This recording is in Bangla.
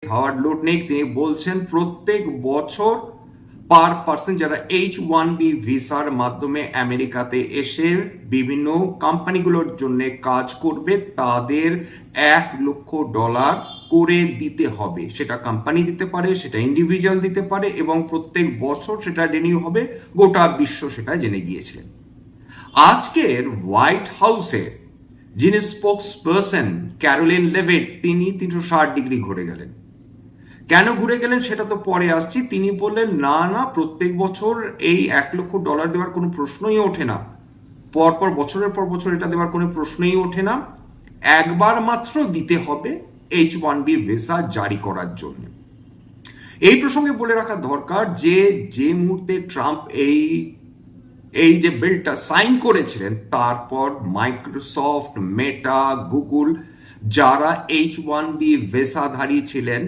হাওয়ার্ড লুটনিক, তিনি বলছেন প্রত্যেক বছর পার পার্সন যারা H1B ভিসার মাধ্যমে আমেরিকাতে এসে বিভিন্ন কোম্পানিগুলোর জন্য কাজ করবে তাদের $1,00,000 করে দিতে হবে। সেটা কোম্পানি দিতে পারে, সেটা ইন্ডিভিজুয়াল দিতে পারে, এবং প্রত্যেক বছর সেটা রিনিউ হবে। গোটা বিশ্ব সেটা জেনে গিয়েছিলেন। আজকের হোয়াইট হাউসে যিনি স্পোকস পার্সন ক্যারোলিন লেভিট, তিনি 360 ডিগ্রি ঘুরে গেলেন। কেন ঘুরে গেলেন সেটা তো পরে আসছি। তিনি বললেন না, প্রত্যেক বছর এই $1,00,000 দেওয়ার কোনো প্রশ্নই ওঠে না, পরপর বছরের পর বছর এটা দেওয়ার কোনো প্রশ্নই ওঠে না, একবার মাত্র দিতে হবে H1B ভিসা জারি করার জন্য। এই প্রসঙ্গে বলে রাখা দরকার যে মুহূর্তে ট্রাম্প এই যে বিলটা সাইন করেছিলেন, তারপর মাইক্রোসফট, মেটা, গুগল যারা H1B ভিসাধারী ছিলেন